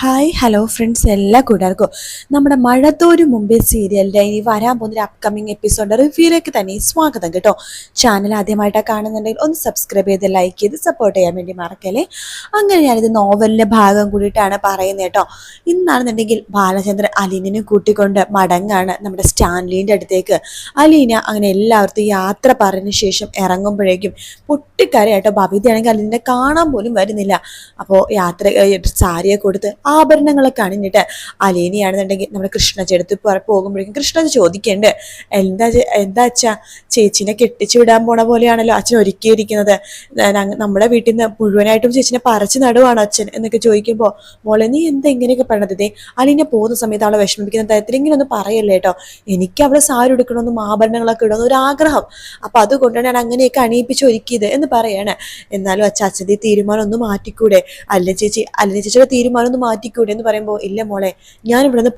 Hi hello friends, എല്ലാ കൂട്ടുകാർക്കും നമ്മുടെ മഴത്തോരു മുമ്പേ സീരിയലിൻ്റെ ഇനി വരാൻ പോകുന്നൊരു അപ്കമിങ് എപ്പിസോഡിൻ്റെ റിവ്യൂയിലേക്ക് തന്നെ സ്വാഗതം കേട്ടോ. ചാനൽ ആദ്യമായിട്ടാണ് കാണുന്നുണ്ടെങ്കിൽ ഒന്ന് സബ്സ്ക്രൈബ് ചെയ്ത് ലൈക്ക് ചെയ്ത് സപ്പോർട്ട് ചെയ്യാൻ വേണ്ടി മറക്കല്ലേ. അങ്ങനെ ഞാനിത് നോവലിൻ്റെ ഭാഗം കൂടിയിട്ടാണ് പറയുന്നത് കേട്ടോ. ഇന്നാണെന്നുണ്ടെങ്കിൽ ബാലചന്ദ്രൻ അലീനനെ കൂട്ടിക്കൊണ്ട് മടങ്ങാണ് നമ്മുടെ സ്റ്റാൻലീൻ്റെ അടുത്തേക്ക്. അലീന അങ്ങനെ എല്ലാവർക്കും യാത്ര പറഞ്ഞ ശേഷം ഇറങ്ങുമ്പോഴേക്കും പൊട്ടിക്കരയാട്ടോ. ബബിതയാണെങ്കിൽ അലീനെ കാണാൻ പോലും വരുന്നില്ല. അപ്പോൾ യാത്ര സാരിയെ കൊടുത്ത് ആഭരണങ്ങളൊക്കെ അണിഞ്ഞിട്ട് അലീനയാണെന്നുണ്ടെങ്കിൽ നമ്മുടെ കൃഷ്ണച്ചെടുത്ത് പോകുമ്പോഴേക്കും കൃഷ്ണജി ചോദിക്കേണ്ട എന്താ അച്ഛാ, ചേച്ചിനെ കെട്ടിച്ചു വിടാൻ പോണ പോലെയാണല്ലോ അച്ഛൻ ഒരുക്കിയിരിക്കുന്നത്. നമ്മുടെ വീട്ടിൽ നിന്ന് മുഴുവനായിട്ടും ചേച്ചിനെ പറിച്ചു നടുവാണ് അച്ഛൻ എന്നൊക്കെ ചോദിക്കുമ്പോൾ, മോളെ നീ എന്താ ഇങ്ങനെയൊക്കെ പറഞ്ഞത്? അലീന പോകുന്ന സമയത്ത് അവളെ വിഷമിപ്പിക്കുന്ന തരത്തിൽ ഇങ്ങനെ ഒന്നും പറയല്ലേ കേട്ടോ. എനിക്ക് അവളെ സാരി എടുക്കണമെന്നും ആഭരണങ്ങളൊക്കെ ഇടണമെന്നും ഒരു ആഗ്രഹം. അപ്പൊ അതുകൊണ്ടാണ് ഞാൻ അങ്ങനെയൊക്കെ അണിയിപ്പിച്ച് ഒരുക്കിയത് എന്ന് പറയാണ്. എന്നാലും അച്ഛൻ്റെ തീരുമാനം ഒന്ന് മാറ്റിക്കൂടെ? അല്ല ചേച്ചിയുടെ തീരുമാനം ഒന്ന് മാറ്റിക്കൂടെ എന്ന് പറയുമ്പോൾ, ഇല്ല മോളെ, ഞാൻ ഇവിടെ നിന്ന്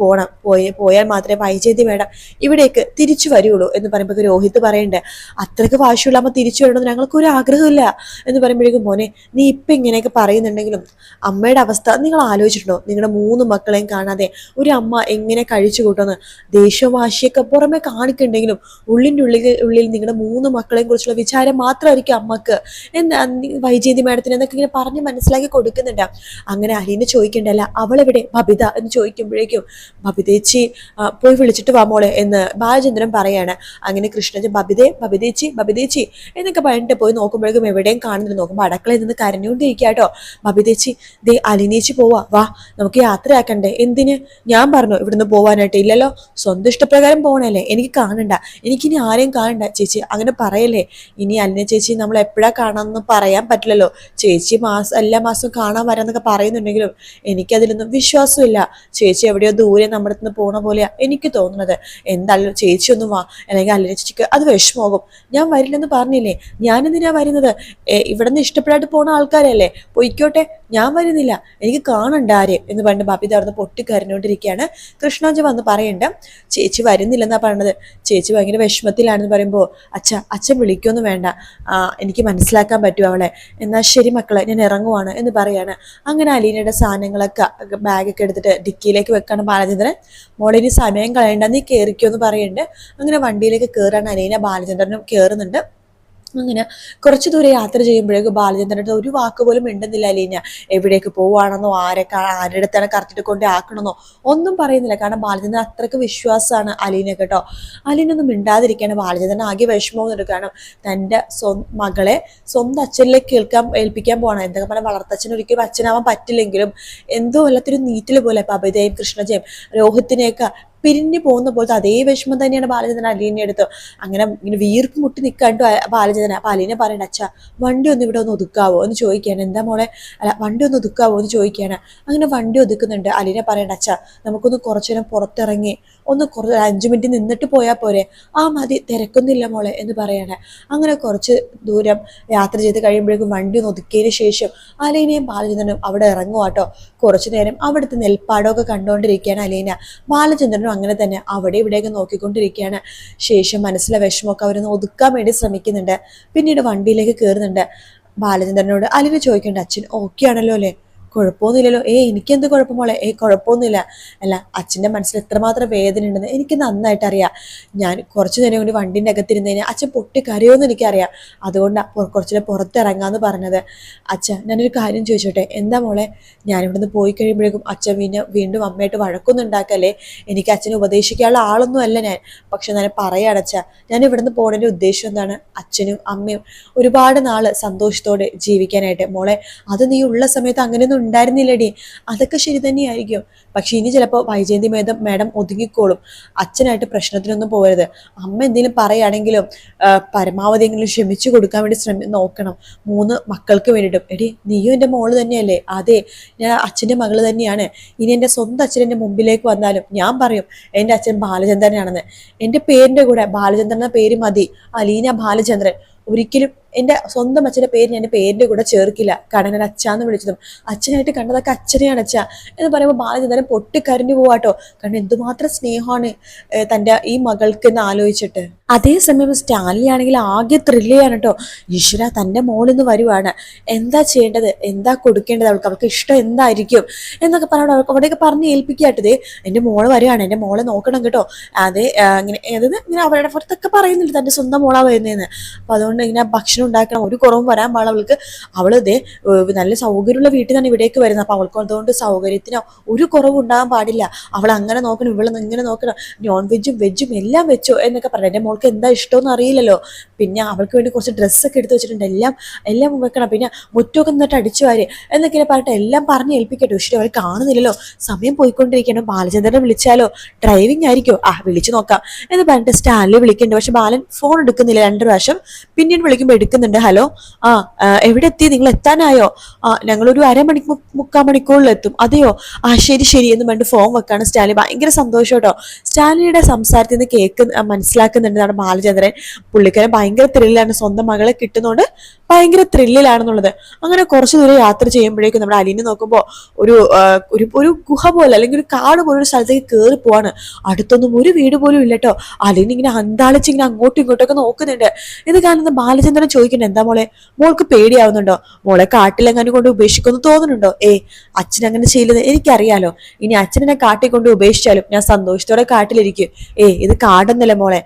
പോയാൽ മാത്രമേ വൈജയന്തി മേഡം ഇവിടേക്ക് തിരിച്ചു വരുള്ളൂ എന്ന് പറയുമ്പോൾ രോഹിത് പറയണ്ടേ, അത്രയ്ക്ക് വാശിയുള്ളപ്പോൾ തിരിച്ചു വരണമെന്ന് ഞങ്ങൾക്ക് ഒരു ആഗ്രഹമില്ല എന്ന് പറയുമ്പോഴേക്കും, മോനെ നീ ഇപ്പം ഇങ്ങനെയൊക്കെ പറയുന്നുണ്ടെങ്കിലും അമ്മയുടെ അവസ്ഥ നിങ്ങൾ ആലോചിച്ചിട്ടുണ്ടോ? നിങ്ങളുടെ 3 മക്കളെയും കാണാതെ ഒരു അമ്മ എങ്ങനെ കഴിച്ചു കൂട്ടുമെന്ന്. ദേഷ്യവും വാശിയൊക്കെ പുറമെ കാണിക്കുന്നുണ്ടെങ്കിലും ഉള്ളിൽ നിങ്ങളുടെ 3 മക്കളെയും കുറിച്ചുള്ള വിചാരം മാത്രമായിരിക്കും അമ്മക്ക്. എന്താ വൈജയന്തി മേഡത്തിന് എന്നൊക്കെ ഇങ്ങനെ പറഞ്ഞ് മനസ്സിലാക്കി കൊടുക്കുന്നുണ്ട്. അങ്ങനെ അലീന ചോദിക്കണ്ടല്ല, അവളെവിടെ ബബിത എന്ന് ചോദിക്കുമ്പോഴേക്കും, ബബിതേച്ചി പോയി വിളിച്ചിട്ട് വാ മോളെ എന്ന് ബാലചന്ദ്രൻ പറയാണ്. അങ്ങനെ കൃഷ്ണജി ബബിതേച്ചി എന്നൊക്കെ പറഞ്ഞിട്ട് പോയി നോക്കുമ്പോഴേക്കും എവിടെയും കാണുന്നില്ല. നോക്കുമ്പോൾ അടുക്കളയിൽ നിന്ന് കരഞ്ഞുകൊണ്ടിരിക്കാട്ടോ. ബബിതേച്ചി, ദേ അലീനേച്ചി വാ നമുക്ക് യാത്രയാക്കണ്ടേ? എന്തിന്? ഞാൻ പറഞ്ഞു ഇവിടുന്ന് പോവാനായിട്ട്. ഇല്ലല്ലോ, സ്വന്തം ഇഷ്ടപ്രകാരം പോകണല്ലേ, എനിക്ക് കാണണ്ട, എനിക്കിനി ആരെയും കാണണ്ട. ചേച്ചി അങ്ങനെ പറയല്ലേ. ഇനി അലിന ചേച്ചി നമ്മൾ എപ്പോഴാ കാണാമെന്ന് പറയാൻ പറ്റില്ലല്ലോ. ചേച്ചി എല്ലാ മാസവും കാണാൻ വരാന്നൊക്കെ പറയുന്നുണ്ടെങ്കിലും എനിക്കതിലൊന്നും വിശ്വാസമില്ല. ചേച്ചി എവിടെയോ ദൂരെ നമ്മുടെ അടുത്ത് പോണ പോലെയാ എനിക്ക് തോന്നുന്നത്. എന്തായാലും ചേച്ചി ഒന്നും വാ, അല്ലെങ്കിൽ അലിന ചേച്ചിക്ക് അത് വിഷമമാകും. ഞാൻ വരില്ലെന്ന് പറഞ്ഞില്ലേ, ഞാനെന്തിനാ വരുന്നത്? ഇവിടെ നിന്ന് ഇഷ്ടപ്പെടായിട്ട് പോണ ആൾക്കാരല്ലേ, പൊയ്ക്കോട്ടെ, ഞാൻ വരുന്നില്ല, എനിക്ക് കാണണ്ട ആരെയും എന്ന് പറഞ്ഞ് ബബിത അവിടെ പൊട്ടിക്കരഞ്ഞുകൊണ്ടിരിക്കുകയാണ്. കൃഷ്ണാജി വന്ന് പറയണ്ട, ചേച്ചി വരുന്നില്ലെന്നാ പറഞ്ഞത്, ചേച്ചി ഭയങ്കര വിഷമത്തിലാണെന്ന് പറയുമ്പോൾ, അച്ഛൻ വിളിക്കൊന്നും വേണ്ട, എനിക്ക് മനസ്സിലാക്കാൻ പറ്റും അവളെ. എന്നാൽ ശരി മക്കളെ, ഞാൻ ഇറങ്ങുവാണ് എന്ന് പറയാണ്. അങ്ങനെ അലീനയുടെ സാധനങ്ങളൊക്കെ ബാഗൊക്കെ എടുത്തിട്ട് ഡിക്കിയിലേക്ക് വെക്കാണ് ബാലചന്ദ്രൻ. മോളിനി സമയം കളയണ്ട, നീ കയറിക്കോ എന്ന് പറയുന്നുണ്ട്. അങ്ങനെ വണ്ടിയിലേക്ക് കയറാണ് അലീന. ബാലചന്ദ്രനും കയറുന്നുണ്ട്. അങ്ങനെ കുറച്ചു ദൂരെ യാത്ര ചെയ്യുമ്പോഴേക്കും ബാലചന്ദ്രൻ്റെ ഒരു വാക്ക് പോലും മിണ്ടുന്നില്ല അലീന. എവിടേക്ക് പോവുകയാണെന്നോ ആരുടെ അടുത്താണ് കറക്റ്റ് കൊണ്ട് ആക്കണമെന്നോ ഒന്നും പറയുന്നില്ല. കാരണം ബാലചന്ദ്രൻ അത്രയ്ക്ക് വിശ്വാസമാണ് അലീന കേട്ടോ. അലീനൊന്നും മിണ്ടാതിരിക്കുകയാണ്. ബാലചന്ദ്രൻ ആകെ വിഷമമൊന്നും കാരണം തൻ്റെ മകളെ സ്വന്തം അച്ഛനിലേക്ക് ഏൽപ്പിക്കാൻ പോകണം. എന്തൊക്കെ പറഞ്ഞാൽ വളർത്തച്ഛൻ ഒരിക്കലും അച്ഛനാവാൻ പറ്റില്ലെങ്കിലും എന്തോ വല്ലത്തൊരു നീറ്റിൽ പോലെ ബബിതയും കൃഷ്ണജയും രോഹിത്തിനെയൊക്കെ പിരിഞ്ഞു പോകുന്ന പോലത്തെ അതേ വിഷമം തന്നെയാണ് ബാലചന്ദ്രൻ അലീനെ എടുത്ത്. അങ്ങനെ ഇങ്ങനെ വീർപ്പ് മുട്ടി നിൽക്കാണ്ട് ബാലചന്ദ്രൻ. അപ്പൊ അലീനെ പറയണ്ട, അച്ഛാ വണ്ടി ഒന്ന് ഇവിടെ ഒന്ന് ഒതുക്കാവോ എന്ന് ചോദിക്കുകയാണ്. എന്താ മോളെ? അല്ല, വണ്ടി ഒന്ന് ഒതുക്കാവോ എന്ന് ചോദിക്കുകയാണ്. അങ്ങനെ വണ്ടി ഒതുക്കുന്നുണ്ട്. അലീനെ പറയണ്ട, അച്ഛാ നമുക്കൊന്ന് കുറച്ചു നേരം പുറത്തിറങ്ങി ഒന്ന് 5 മിനിറ്റ് നിന്നിട്ട് പോയാൽ പോരെ? മതി, തിരക്കൊന്നുമില്ല മോളെ എന്ന് പറയാണ്. അങ്ങനെ കുറച്ച് ദൂരം യാത്ര ചെയ്ത് കഴിയുമ്പോഴേക്കും വണ്ടി ഒന്ന് ഒതുക്കിയതിന് ശേഷം അലീനയും ബാലചന്ദ്രനും അവിടെ ഇറങ്ങുവാട്ടോ. കുറച്ചു നേരം അവിടുത്തെ നെൽപ്പാടമൊക്കെ കണ്ടുകൊണ്ടിരിക്കുകയാണ് അലീന. ബാലചന്ദ്രനും അങ്ങനെ തന്നെ അവിടെ ഇവിടെയൊക്കെ നോക്കിക്കൊണ്ടിരിക്കുകയാണ്. ശേഷം മനസ്സിലെ വിഷമമൊക്കെ അവരൊന്ന് ഒതുക്കാൻ വേണ്ടി ശ്രമിക്കുന്നുണ്ട്. പിന്നീട് വണ്ടിയിലേക്ക് കയറുന്നുണ്ട്. ബാലചന്ദ്രനോട് അലീന ചോദിക്കേണ്ട, അച്ഛൻ ഓക്കെ ആണല്ലോ അല്ലേ? കുഴപ്പമൊന്നുമില്ലല്ലോ. എനിക്കെന്ത് കുഴപ്പമോളെ? കുഴപ്പമൊന്നുമില്ല. അല്ല, അച്ഛൻ്റെ മനസ്സിൽ എത്രമാത്രം വേദന ഉണ്ടെന്ന് എനിക്ക് നന്നായിട്ട് അറിയാം. ഞാൻ കുറച്ചു നേരം കൊണ്ട് വണ്ടിൻ്റെ അകത്തിരുന്നതിന് അച്ഛൻ പൊട്ടിക്കരയോന്ന് എനിക്കറിയാം. അതുകൊണ്ടാണ് കുറച്ചുകൂടെ പുറത്തിറങ്ങാന്ന് പറഞ്ഞത്. അച്ഛൻ ഞാനൊരു കാര്യം ചോദിച്ചോട്ടെ? എന്താ മോളെ? ഞാനിവിടുന്ന് പോയി കഴിയുമ്പോഴേക്കും അച്ഛൻ വീണ്ടും അമ്മയായിട്ട് വഴക്കൊന്നും ഉണ്ടാക്കല്ലേ. എനിക്ക് അച്ഛനെ ഉപദേശിക്കാനുള്ള ആളൊന്നും അല്ല ഞാൻ. പക്ഷെ ഞാൻ പറയാടച്ച, ഞാൻ ഇവിടുന്ന് പോണതിൻ്റെ ഉദ്ദേശം എന്താണ്? അച്ഛനും അമ്മയും ഒരുപാട് നാള് സന്തോഷത്തോടെ ജീവിക്കാനായിട്ട്. മോളെ, അത് നീ ഉള്ള സമയത്ത് അങ്ങനെയൊന്നും ഉണ്ടായിരുന്നില്ലടി. അതൊക്കെ ശരി തന്നെയായിരിക്കും. പക്ഷെ ഇനി ചിലപ്പോൾ വൈജയന്തി മേഡം ഒതുങ്ങിക്കോളും. അച്ഛനായിട്ട് പ്രശ്നത്തിനൊന്നും പോകരുത്. അമ്മ എന്തെങ്കിലും പറയുകയാണെങ്കിലും പരമാവധി എങ്കിലും ക്ഷമിച്ചു കൊടുക്കാൻ വേണ്ടി നോക്കണം. 3 മക്കൾക്ക് വേണ്ടിയിട്ടും. എടി, നീയും എൻ്റെ മോള് തന്നെയല്ലേ? അതെ, ഞാൻ അച്ഛൻ്റെ മകള് തന്നെയാണ്. ഇനി എൻ്റെ സ്വന്തം അച്ഛൻ എൻ്റെ മുമ്പിലേക്ക് വന്നാലും ഞാൻ പറയും എൻ്റെ അച്ഛൻ ബാലചന്ദ്രനാണെന്ന്. എൻ്റെ പേരിൻ്റെ കൂടെ ബാലചന്ദ്രൻ എന്ന പേര് മതി, അലീന ബാലചന്ദ്രൻ. ഒരിക്കലും എൻ്റെ സ്വന്തം അച്ഛൻ്റെ പേര് ഞാൻ പേരിൻ്റെ കൂടെ ചേർക്കില്ല, കാരണം ഞാൻ അച്ഛാന്ന് വിളിച്ചതും അച്ഛനായിട്ട് കണ്ടതൊക്കെ അച്ഛനെയാണ് അച്ഛ എന്ന് പറയുമ്പോൾ ബാലചന്ദ്രൻ പൊട്ടിക്കരഞ്ഞു പോവാട്ടോ. കാരണം എന്തുമാത്രം സ്നേഹമാണ് തൻ്റെ ഈ മകൾക്ക് എന്ന് ആലോചിച്ചിട്ട്. അതേസമയം സ്റ്റാൻലി ആണെങ്കിൽ ആകെ ത്രില്ല് ചെയ്യാണ് കേട്ടോ. ഈശ്വര, തൻ്റെ മോളിന്ന് വരുവാണ്, എന്താ ചെയ്യേണ്ടത്, എന്താ കൊടുക്കേണ്ടത്, അവൾക്ക് ഇഷ്ടം എന്തായിരിക്കും എന്നൊക്കെ പറഞ്ഞിട്ട് അവൾക്ക് അവിടെയൊക്കെ പറഞ്ഞ് ഏൽപ്പിക്കാട്ടത്. എൻ്റെ മോള് വരുവാണ്, എൻ്റെ മോളെ നോക്കണം കേട്ടോ. അതെ ഇങ്ങനെ അതായത് ഇങ്ങനെ അവരുടെ പുറത്തൊക്കെ പറയുന്നുണ്ട് തൻ്റെ സ്വന്തം മോളാ വരുന്നതെന്ന്. അപ്പം അതുകൊണ്ട് ഇങ്ങനെ ഭക്ഷണം ഉണ്ടാക്കണം, ഒരു കുറവും വരാൻ പാടില്ല അവൾക്ക്. അവൾ ഇതേ നല്ല സൗകര്യമുള്ള വീട്ടിൽ നിന്നാണ് ഇവിടേക്ക് വരുന്നത്. അപ്പം അവൾക്ക് അതുകൊണ്ട് സൗകര്യത്തിന് ഒരു കുറവും ഉണ്ടാകാൻ പാടില്ല. അവൾ അങ്ങനെ നോക്കണം, ഇവളെ ഇങ്ങനെ നോക്കണം, നോൺ വെജും വെജും എല്ലാം വെച്ചോ എന്നൊക്കെ പറഞ്ഞു. എൻ്റെ മോൾക്ക് എന്താ ഇഷ്ടമെന്ന് അറിയില്ലല്ലോ. പിന്നെ അവൾക്ക് വേണ്ടി കുറച്ച് ഡ്രസ്സൊക്കെ എടുത്ത് വെച്ചിട്ടുണ്ട്, എല്ലാം വെക്കണം. പിന്നെ മുറ്റമൊക്കെ നിന്നിട്ട് അടിച്ചു വാരി എന്നൊക്കെ പറഞ്ഞിട്ട് എല്ലാം പറഞ്ഞ് ഏൽപ്പിക്കട്ടെ. പക്ഷേ അവർ കാണുന്നില്ലല്ലോ, സമയം പോയിക്കൊണ്ടിരിക്കണം. ബാലചന്ദ്രനെ വിളിച്ചാലോ, ഡ്രൈവിംഗ് ആയിരിക്കോ, വിളിച്ചു നോക്കാം എന്ന് പറഞ്ഞിട്ട് സ്റ്റാൻലി വിളിക്കുന്നുണ്ട്. പക്ഷെ ബാലൻ ഫോൺ എടുക്കുന്നില്ല 2 പ്രാവശ്യം. പിന്നീട് വിളിക്കുമ്പോൾ എടുക്കുന്നുണ്ട്. ഹലോ, എവിടെ എത്തി, നിങ്ങൾ എത്താനായോ? ഞങ്ങളൊരു 3 മണിക്കൂറിൽ എത്തും. അതെയോ, ശരി ശരി എന്ന് പറഞ്ഞിട്ട് ഫോൺ വെക്കാണ് സ്റ്റാൻലി. ഭയങ്കര സന്തോഷം കേട്ടോ. സ്റ്റാൻലിയുടെ സംസാരത്തിൽ നിന്ന് മനസ്സിലാക്കുന്നുണ്ട് ബാലചന്ദ്രൻ. പുള്ളിക്കാരൻ ഭയങ്കര ത്രില്ലാണ്, സ്വന്തം മകളെ കിട്ടുന്നോണ്ട് ഭയങ്കര ത്രില്ലിലാണെന്നുള്ളത്. അങ്ങനെ കുറച്ചു ദൂരം യാത്ര ചെയ്യുമ്പോഴേക്കും നമ്മുടെ അലീനെ നോക്കുമ്പോൾ ഒരു ഗുഹ പോലെ അല്ലെങ്കിൽ ഒരു കാട് പോലെ ഒരു സ്ഥലത്തേക്ക് കയറി പോവാണ്. അടുത്തൊന്നും ഒരു വീട് പോലും ഇല്ല കേട്ടോ. അലീന ഇങ്ങനെ അന്താളിച്ചിങ്ങനെ അങ്ങോട്ടും ഇങ്ങോട്ടൊക്കെ നോക്കുന്നുണ്ട്. ഇത് കാണുന്ന ബാലചന്ദ്രൻ ചോദിക്കണ്ട, എന്താ മോൾക്ക് പേടിയാവുന്നുണ്ടോ? മോളെ കാട്ടിലെങ്ങാനും കൊണ്ട് ഉപേക്ഷിക്കുമെന്ന് തോന്നുന്നുണ്ടോ? അച്ഛൻ അങ്ങനെ ചെയ്യുന്നത് എനിക്കറിയാലോ. ഇനി അച്ഛനെ കാട്ടിക്കൊണ്ട് ഉപേക്ഷിച്ചാലും ഞാൻ സന്തോഷത്തോടെ കാട്ടിലിരിക്കും. ഇത് കാടെന്നല്ല മോളെ,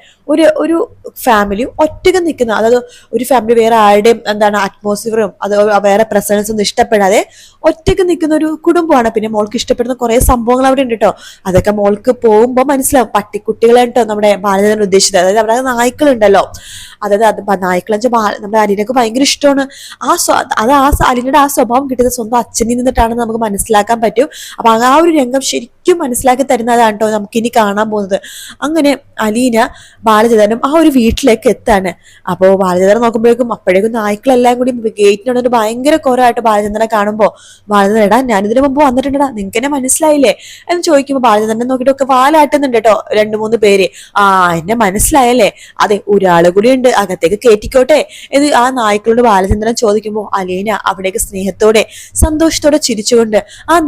ഒരു ഫാമിലിയും ഒറ്റയ്ക്ക് നിൽക്കുന്ന, അതായത് ഒരു ഫാമിലി വേറെ ആരുടെയും അറ്റ്മോസ്ഫിയറും അത് വേറെ പ്രസൻസ് ഒന്നും ഇഷ്ടപ്പെടാതെ ഒറ്റയ്ക്ക് നിൽക്കുന്ന ഒരു കുടുംബമാണ്. പിന്നെ മോൾക്ക് ഇഷ്ടപ്പെടുന്ന കുറെ സംഭവങ്ങൾ അവിടെ ഉണ്ട് കേട്ടോ. അതൊക്കെ മോൾക്ക് പോകുമ്പോൾ മനസ്സിലാവും. പട്ടിക്കുട്ടികളാണ് കേട്ടോ നമ്മുടെ ബാലചന്ദ്രൻ ഉദ്ദേശിച്ചത്. അതായത് അവിടെ നായ്ക്കളുണ്ടല്ലോ, അതായത് നായ്ക്കളെന്ന് വെച്ചാൽ നമ്മുടെ അലീനക്ക് ഭയങ്കര ഇഷ്ടമാണ്. അലീനയുടെ സ്വഭാവം കിട്ടിയത് സ്വന്തം അച്ഛനിൽ നിന്നിട്ടാണെന്ന് നമുക്ക് മനസ്സിലാക്കാൻ പറ്റും. അപ്പൊ ഒരു രംഗം ശരിക്കും മനസ്സിലാക്കി തരുന്നതാണ് കേട്ടോ നമുക്കിനി കാണാൻ പോകുന്നത്. അങ്ങനെ അലീന ബാലചന്ദ്രനും ഒരു വീട്ടിലേക്ക് എത്താണ്. അപ്പോൾ ബാലചന്ദ്രൻ നോക്കുമ്പോഴേക്കും അപ്പോഴേക്കും നായ്ക്കളെല്ലാം കൂടി ഗേറ്റിനോട് ഭയങ്കര കുറവായിട്ട് ബാലചന്ദ്രനെ കാണുമ്പോൾ, ബാലചന്ദ്രൻ എടാ ഞാനിതിനു മുമ്പ് വന്നിട്ടുണ്ടാ, നിങ്ങൾക്ക് എന്നെ മനസ്സിലായില്ലേ എന്ന് ചോദിക്കുമ്പോൾ ബാലചന്ദ്രനെ നോക്കിയിട്ടൊക്കെ വാലാട്ടുന്നുണ്ട് കേട്ടോ 2-3 പേര്. എന്നെ മനസ്സിലായല്ലേ, അതെ ഒരാള് കൂടി ഉണ്ട്, അകത്തേക്ക് കേറ്റിക്കോട്ടെ എന്ന് നായ്ക്കളോട് ബാലചന്ദ്രൻ ചോദിക്കുമ്പോൾ അലീന അവിടേക്ക് സ്നേഹത്തോടെ സന്തോഷത്തോടെ ചിരിച്ചുകൊണ്ട്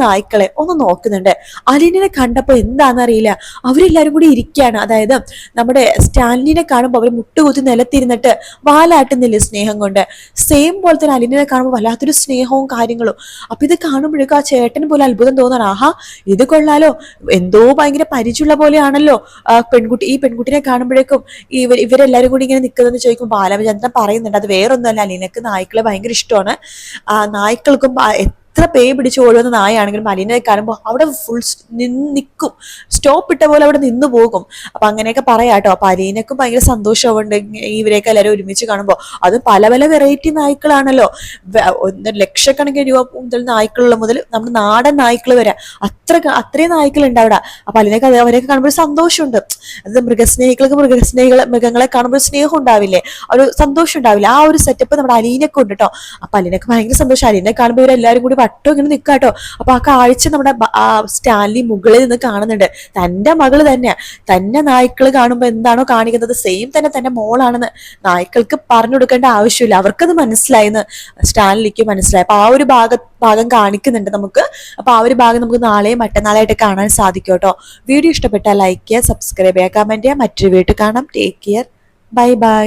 നായ്ക്കളെ ഒന്ന് നോക്കുന്നുണ്ട്. അലീനനെ കണ്ടപ്പോ എന്താണെന്നറിയില്ല, അവരെല്ലാരും കൂടി ഇരിക്കുകയാണ്. അതായത് നമ്മുടെ സ്റ്റാൻലിനെ കാണുമ്പോൾ അവർ മുട്ടുകുത്തി നിലത്തിരുന്നിട്ട് വാലാട്ടുന്നില്ലേ സ്നേഹം കൊണ്ട്. സെയിം പോലെ തന്നെ അലീനനെ കാണുമ്പോൾ വല്ലാത്തൊരു സ്നേഹവും കാര്യങ്ങളും. അപ്പൊ ഇത് കാണുമ്പോഴേക്കും ചേട്ടന് പോലെ അത്ഭുതം തോന്നാണ്. ഇത് കൊള്ളാലോ, എന്തോ ഭയങ്കര പരിചയമുള്ള പോലെയാണല്ലോ ഈ പെൺകുട്ടിനെ കാണുമ്പോഴേക്കും ഇവരെല്ലാരും കൂടി ഇങ്ങനെ നിൽക്കുന്നതെന്ന് ചോദിക്കുമ്പോൾ ബാലചന്ദ്രൻ പറയുന്നുണ്ട് അത് വേറൊന്നുമല്ല, അലീനക്ക് നായ്ക്കളെ ഭയങ്കര ഇഷ്ടമാണ്. നായ്ക്കൾക്കും എത്ര പേ പിടിച്ച് ഓടുന്ന നായാണെങ്കിലും അലീനയെ കാണുമ്പോൾ അവിടെ ഫുൾ നിൽക്കും, സ്റ്റോപ്പ് ഇട്ട പോലെ അവിടെ നിന്ന് പോകും. അപ്പൊ അങ്ങനെയൊക്കെ പറയാട്ടോ. അപ്പൊ അലീനക്കും ഭയങ്കര സന്തോഷമുണ്ട് ഇവരെയൊക്കെ എല്ലാവരും ഒരുമിച്ച് കാണുമ്പോൾ. അത് പല പല വെറൈറ്റി നായ്ക്കളാണല്ലോ, ലക്ഷക്കണക്കിന് രൂപ മുതൽ നായ്ക്കളുള്ള മുതൽ നമ്മുടെ നാടൻ നായ്ക്കൾ വരെ അത്രയും നായ്ക്കളുണ്ട് അവിടെ. അപ്പൊ അലീനക്ക് അവരെയൊക്കെ കാണുമ്പോൾ സന്തോഷമുണ്ട്. അത് മൃഗങ്ങളെ കാണുമ്പോൾ സ്നേഹം ഉണ്ടാവില്ലേ, ഒരു സന്തോഷം ഉണ്ടാവില്ല. ഒരു സെറ്റപ്പ് നമ്മുടെ അലീനക്ക് ഉണ്ട് കേട്ടോ. അപ്പൊ അലീനക്ക് ഭയങ്കര സന്തോഷം. അലീനെ കാണുമ്പോൾ ഇവരെല്ലാരും കൂടി വട്ടം ഇങ്ങനെ നിൽക്കാട്ടോ. അപ്പൊ കാഴ്ച നമ്മുടെ സ്റ്റാൻലി മുകളിൽ നിന്ന് കാണുന്നുണ്ട്. തന്റെ മകള് തന്നെ നായ്ക്കള് കാണുമ്പോൾ എന്താണോ കാണിക്കുന്നത് സെയിം തന്നെ തന്റെ മോളാണെന്ന് നായ്ക്കൾക്ക് പറഞ്ഞു കൊടുക്കേണ്ട ആവശ്യമില്ല, അവർക്കത് മനസ്സിലായെന്ന് സ്റ്റാൻലിക്ക് മനസ്സിലായി. അപ്പൊ ഒരു ഭാഗം കാണിക്കുന്നുണ്ട് നമുക്ക്. അപ്പൊ ഒരു ഭാഗം നമുക്ക് നാളെയും മറ്റന്നാളായിട്ട് കാണാൻ സാധിക്കും കേട്ടോ. വീഡിയോ ഇഷ്ടപ്പെട്ടാൽ ലൈക്ക് ചെയ്യുക, സബ്സ്ക്രൈബ് ചെയ്യുക, കമന്റ് ചെയ്യുക. മറ്റൊരു വീഡിയോ കാണാം. Take care, bye bye.